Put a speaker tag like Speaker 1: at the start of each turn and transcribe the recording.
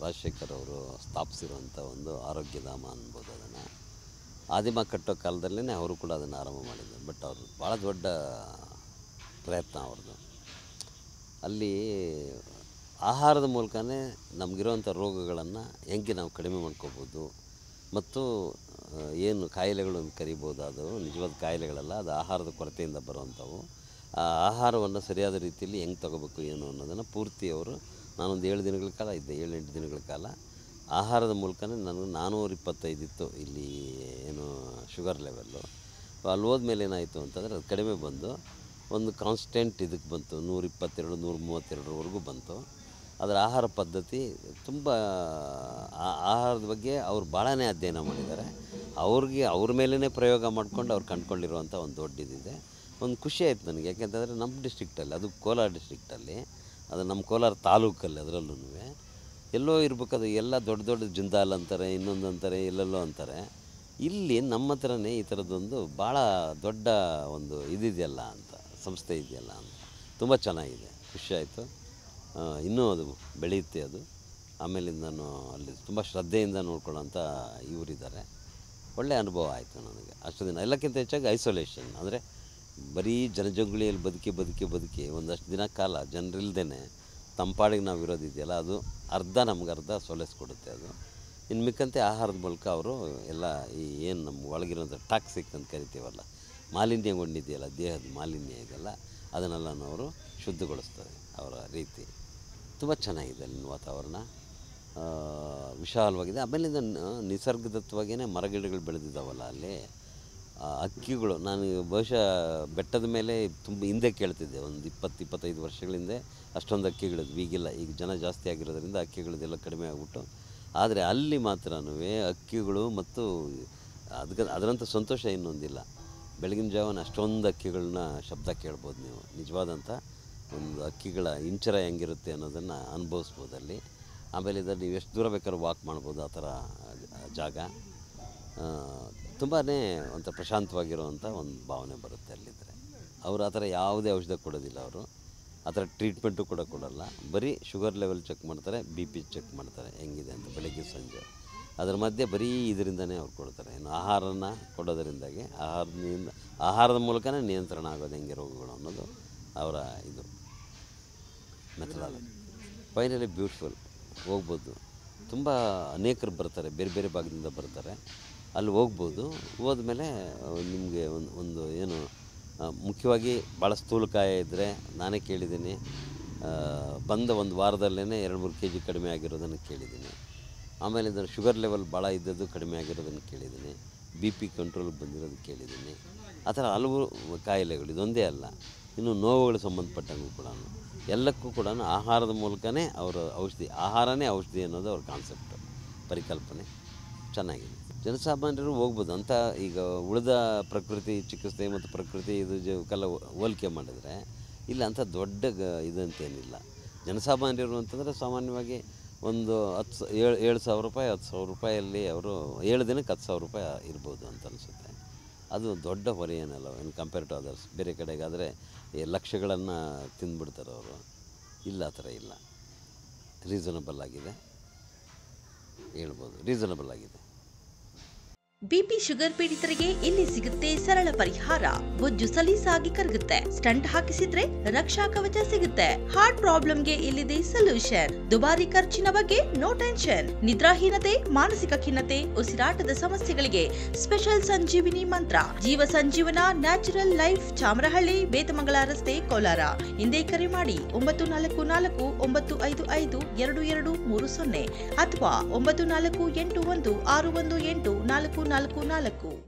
Speaker 1: ರಾಜಶೇಖರ್ ಅವರು ಸ್ಥಾಪಿಸಿರುವಂಥ ಒಂದು ಆರೋಗ್ಯಧಾಮ ಅನ್ಬೋದು. ಅದನ್ನು ಆದಿಮ ಕಟ್ಟೋ ಕಾಲದಲ್ಲೇ ಅವರು ಕೂಡ ಅದನ್ನು ಆರಂಭ ಮಾಡಿದ್ದಾರೆ. ಬಟ್ ಅವರು ಭಾಳ ದೊಡ್ಡ ಪ್ರಯತ್ನ ಅವ್ರದ್ದು. ಅಲ್ಲಿ ಆಹಾರದ ಮೂಲಕನೇ ನಮಗಿರೋವಂಥ ರೋಗಗಳನ್ನು ಹೆಂಗೆ ನಾವು ಕಡಿಮೆ ಮಾಡ್ಕೋಬೋದು ಮತ್ತು ಏನು ಕಾಯಿಲೆಗಳನ್ನು ಕರಿಬೋದು, ಅದು ನಿಜವಾದ ಕಾಯಿಲೆಗಳಲ್ಲ, ಅದು ಆಹಾರದ ಕೊರತೆಯಿಂದ ಬರುವಂಥವು. ಆ ಆಹಾರವನ್ನು ಸರಿಯಾದ ರೀತಿಯಲ್ಲಿ ಹೆಂಗೆ ತೊಗೋಬೇಕು ಏನು ಅನ್ನೋದನ್ನು ಪೂರ್ತಿ ಅವರು, ನಾನೊಂದು 7 ದಿನಗಳ ಕಾಲ ಇದ್ದೆ, 7-8 ದಿನಗಳ ಕಾಲ ಆಹಾರದ ಮೂಲಕನೇ ನನಗೆ 425 ಇತ್ತು ಇಲ್ಲಿ ಏನು ಶುಗರ್ ಲೆವೆಲ್ಲು. ಅಲ್ಲಿ ಹೋದ್ಮೇಲೆ ಏನಾಯಿತು ಅಂತಂದರೆ ಅದು ಕಡಿಮೆ ಬಂದು ಒಂದು ಕಾನ್ಸ್ಟೆಂಟ್ ಇದಕ್ಕೆ ಬಂತು, 122 132ವರೆಗೂ ಬಂತು. ಅದರ ಆಹಾರ ಪದ್ಧತಿ ತುಂಬ ಆಹಾರದ ಬಗ್ಗೆ ಅವ್ರು ಭಾಳನೇ ಅಧ್ಯಯನ ಮಾಡಿದ್ದಾರೆ. ಅವ್ರ ಮೇಲೇ ಪ್ರಯೋಗ ಮಾಡ್ಕೊಂಡು ಅವ್ರು ಕಂಡುಕೊಂಡಿರುವಂಥ ಒಂದು ದೊಡ್ಡದಿದೆ. ಒಂದು ಖುಷಿ ಆಯ್ತು ನನಗೆ, ಯಾಕೆಂತಂದರೆ ನಮ್ಮ ಡಿಸ್ಟ್ರಿಕ್ಟಲ್ಲಿ, ಅದು ಕೋಲಾರ ಡಿಸ್ಟ್ರಿಕ್ಟಲ್ಲಿ, ಅದು ನಮ್ಮ ಕೋಲಾರ ತಾಲೂಕಲ್ಲಿ, ಅದರಲ್ಲೂ ಎಲ್ಲೋ ಇರಬೇಕದು. ಎಲ್ಲ ದೊಡ್ಡ ದೊಡ್ಡ ಜಿಂದಾಲ್ ಅಂತಾರೆ, ಇನ್ನೊಂದು ಅಂತಾರೆ, ಎಲ್ಲೆಲ್ಲೋ ಅಂತಾರೆ. ಇಲ್ಲಿ ನಮ್ಮ ಹತ್ರನೇ ಈ ಥರದ್ದೊಂದು ಭಾಳ ದೊಡ್ಡ ಒಂದು ಇದಿದೆಯಲ್ಲ ಅಂತ, ಸಂಸ್ಥೆ ಇದೆಯಲ್ಲ ಅಂತ ತುಂಬ ಚೆನ್ನಾಗಿದೆ, ಖುಷಿಯಾಯಿತು. ಇನ್ನೂ ಅದು ಬೆಳೆಯುತ್ತೆ ಅದು. ಆಮೇಲಿಂದ ನಾನು ಅಲ್ಲಿ ತುಂಬ ಶ್ರದ್ಧೆಯಿಂದ ನೋಡ್ಕೊಳ್ಳೋಂಥ ಇವರಿದ್ದಾರೆ. ಒಳ್ಳೆಯ ಅನುಭವ ಆಯಿತು ನನಗೆ ಅಷ್ಟು ದಿನ. ಎಲ್ಲಕ್ಕಿಂತ ಹೆಚ್ಚಾಗಿ ಐಸೋಲೇಷನ್, ಅಂದರೆ ಬರೀ ಜನಜಂಗುಳಿಯಲ್ಲಿ ಬದುಕಿ ಒಂದಷ್ಟು ದಿನ ಕಾಲ ಜನರಿಲ್ದೇ ತಂಪಾಡಿಗೆ ನಾವು ಇರೋದಿದೆಯಲ್ಲ, ಅದು ನಮ್ಗೆ ಅರ್ಧ ಸೊಲೆಸ್ಕೊಡುತ್ತೆ ಅದು. ಇನ್ನು ಮಿಕ್ಕಂತೆ ಆಹಾರದ ಮೂಲಕ ಅವರು ಎಲ್ಲ ಈ ಏನು ನಮ್ಮ ಒಳಗಿರೋಂಥ ಟಾಕ್ಸಿಕ್ ಅಂತ ಕರಿತೀವಲ್ಲ, ಮಾಲಿನ್ಯಗೊಂಡಿದೆಯಲ್ಲ, ದೇಹದ ಮಾಲಿನ್ಯ ಇದೆಲ್ಲ, ಅದನ್ನೆಲ್ಲ ಅವರು ಶುದ್ಧಗೊಳಿಸ್ತಾರೆ ಅವರ ರೀತಿ. ತುಂಬ ಚೆನ್ನಾಗಿದೆ ಅಲ್ಲಿನ ವಾತಾವರಣ, ವಿಶಾಲವಾಗಿದೆ. ಆಮೇಲಿಂದ ನಿಸರ್ಗದತ್ವಾಗೇ ಮರಗಿಡಗಳು ಬೆಳೆದಿದ್ದಾವಲ್ಲ ಅಲ್ಲಿ. ಹಕ್ಕಿಗಳು, ನಾನು ಬಹುಶಃ ಬೆಟ್ಟದ ಮೇಲೆ ತುಂಬ ಹಿಂದೆ ಕೇಳ್ತಿದ್ದೆ, ಒಂದು 20-25 ವರ್ಷಗಳ ಹಿಂದೆ ಅಷ್ಟೊಂದು ಹಕ್ಕಿಗಳಿದ್ವು. ಈಗಿಲ್ಲ, ಈಗ ಜನ ಜಾಸ್ತಿ ಆಗಿರೋದ್ರಿಂದ ಹಕ್ಕಿಗಳದೆಲ್ಲ ಕಡಿಮೆ ಆಗಿಬಿಟ್ಟು. ಆದರೆ ಅಲ್ಲಿ ಮಾತ್ರನೂ ಹಕ್ಕಿಗಳು ಮತ್ತು ಅದರಂಥ ಸಂತೋಷ ಇನ್ನೊಂದಿಲ್ಲ. ಬೆಳಗಿನ ಜಾವನ ಅಷ್ಟೊಂದು ಹಕ್ಕಿಗಳನ್ನ ಶಬ್ದ ಕೇಳ್ಬೋದು ನೀವು. ನಿಜವಾದಂಥ ಒಂದು ಹಕ್ಕಿಗಳ ಇಂಚರ ಹೆಂಗಿರುತ್ತೆ ಅನ್ನೋದನ್ನು ಅನುಭವಿಸ್ಬೋದು ಅಲ್ಲಿ. ಆಮೇಲೆ ಇದರಲ್ಲಿ ನೀವು ಎಷ್ಟು ದೂರ ಬೇಕಾದ್ರೂ ವಾಕ್ ಮಾಡ್ಬೋದು, ಆ ಥರ ಜಾಗ. ತುಂಬಾ ಒಂಥರ ಪ್ರಶಾಂತವಾಗಿರುವಂಥ ಒಂದು ಭಾವನೆ ಬರುತ್ತೆ ಅಲ್ಲಿದ್ದರೆ. ಅವರು ಆ ಥರ ಯಾವುದೇ ಔಷಧ ಕೊಡೋದಿಲ್ಲ, ಅವರು ಆ ಥರ ಟ್ರೀಟ್ಮೆಂಟು ಕೂಡ ಕೊಡೋಲ್ಲ. ಬರೀ ಶುಗರ್ ಲೆವೆಲ್ ಚೆಕ್ ಮಾಡ್ತಾರೆ, BP ಚೆಕ್ ಮಾಡ್ತಾರೆ ಹೆಂಗಿದೆ ಅಂತ ಬೆಳಗ್ಗೆ ಸಂಜೆ. ಅದರ ಮಧ್ಯೆ ಬರೀ ಇದರಿಂದನೇ ಅವ್ರು ಕೊಡ್ತಾರೆ. ಇನ್ನು ಆಹಾರನ ಕೊಡೋದರಿಂದಾಗಿ ಆಹಾರದ ಮೂಲಕನೇ ನಿಯಂತ್ರಣ ಆಗೋದು ಹೆಂಗೆ ರೋಗಗಳು ಅನ್ನೋದು ಅವರ ಇದು ಮೆಥಡಾಲಜಿ. ಫೈನಲಿ ಬ್ಯೂಟಿಫುಲ್, ಹೋಗ್ಬೋದು. ತುಂಬ ಅನೇಕರು ಬರ್ತಾರೆ, ಬೇರೆ ಬೇರೆ ಭಾಗದಿಂದ ಬರ್ತಾರೆ. ಅಲ್ಲಿ ಹೋಗ್ಬೋದು. ಹೋದ್ಮೇಲೆ ನಿಮಗೆ ಒಂದು ಏನು ಮುಖ್ಯವಾಗಿ ಭಾಳ ಸ್ಥೂಲಕಾಯ ಇದ್ದರೆ, ನಾನೇ ಕೇಳಿದ್ದೀನಿ, ಬಂದ ಒಂದು ವಾರದಲ್ಲೇ 2-3 kg ಕಡಿಮೆ ಆಗಿರೋದನ್ನು ಕೇಳಿದ್ದೀನಿ. ಆಮೇಲೆ ಇದನ್ನು ಶುಗರ್ ಲೆವೆಲ್ ಭಾಳ ಇದ್ದದ್ದು ಕಡಿಮೆ ಆಗಿರೋದನ್ನು ಕೇಳಿದ್ದೀನಿ. BP ಕಂಟ್ರೋಲ್ಗೆ ಬಂದಿರೋದು ಕೇಳಿದ್ದೀನಿ. ಆ ಥರ ಹಲವು ಕಾಯಿಲೆಗಳು, ಇದೊಂದೇ ಅಲ್ಲ, ಇನ್ನು ನೋವುಗಳು ಸಂಬಂಧಪಟ್ಟಂಗೂ ಕೂಡ ಎಲ್ಲಕ್ಕೂ ಕೂಡ ಆಹಾರದ ಮೂಲಕನೇ ಅವರ ಔಷಧಿ, ಆಹಾರನೇ ಔಷಧಿ ಅನ್ನೋದು ಅವ್ರ ಕಾನ್ಸೆಪ್ಟು, ಪರಿಕಲ್ಪನೆ ಚೆನ್ನಾಗಿದೆ. ಜನಸಾಮಾನ್ಯರು ಹೋಗ್ಬೋದು ಅಂತ. ಈಗ ಉಳಿದ ಪ್ರಕೃತಿ ಚಿಕಿತ್ಸೆ ಮತ್ತು ಪ್ರಕೃತಿ ಇದಕ್ಕೆಲ್ಲ ಹೋಲಿಕೆ ಮಾಡಿದ್ರೆ ಇಲ್ಲ ಅಂತ ದೊಡ್ಡ ಇದಂತೇನಿಲ್ಲ. ಜನಸಾಮಾನ್ಯರು ಅಂತಂದರೆ ಸಾಮಾನ್ಯವಾಗಿ ಒಂದು 7,000 ರೂಪಾಯಿ 10,000 ರೂಪಾಯಲ್ಲಿ ಅವರು 7 ದಿನಕ್ಕೆ 10,000 ರೂಪಾಯಿ ಇರ್ಬೋದು ಅಂತ ಅನಿಸುತ್ತೆ. ಅದು ದೊಡ್ಡ ಹೊರೆ ಏನಲ್ಲ ಇನ್ ಕಂಪೇರ್ ಟು ಅದರ್ಸ್. ಬೇರೆ ಕಡೆಗಾದರೆ ಲಕ್ಷಗಳನ್ನು ತಿಂದುಬಿಡ್ತಾರೆ ಅವರು. ಇಲ್ಲ, ಆ ಥರ ಇಲ್ಲ. ರೀಸನಬಲ್ ಆಗಿದೆ ಹೇಳ್ಬೋದು, ರೀಸನಬಲ್ ಆಗಿದೆ.
Speaker 2: BP ಶುಗರ್ ಪೀಡಿತರಿಗೆ ಇಲ್ಲಿ ಸಿಗುತ್ತೆ ಸರಳ ಪರಿಹಾರ. ಬೊಜ್ಜು ಸಲೀಸಾಗಿ ಕರಗುತ್ತೆ. ಸ್ಟಂಟ್ ಹಾಕಿಸಿದ್ರೆ ರಕ್ಷಾ ಕವಚ ಸಿಗುತ್ತೆ. ಹಾರ್ಟ್ ಪ್ರಾಬ್ಲಮ್ಗೆ ಇಲ್ಲಿದೆ ಸೊಲ್ಯೂಷನ್. ದುಬಾರಿ ಖರ್ಚಿನ ಬಗ್ಗೆ ನೋ ಟೆನ್ಷನ್. ನಿದ್ರಾಹೀನತೆ, ಮಾನಸಿಕ ಖಿನ್ನತೆ, ಉಸಿರಾಟದ ಸಮಸ್ಯೆಗಳಿಗೆ ಸ್ಪೆಷಲ್ ಸಂಜೀವಿನಿ ಮಂತ್ರ. ಜೀವ ಸಂಜೀವನ ನ್ಯಾಚುರಲ್ ಲೈಫ್, ಚಾಮರಹಳ್ಳಿ, ಬೇತಮಂಗಲ ರಸ್ತೆ, ಕೋಲಾರ. ಹಿಂದೆ ಕರೆ ಮಾಡಿ 944-955-2230 ಅಥವಾ 9481-618-444.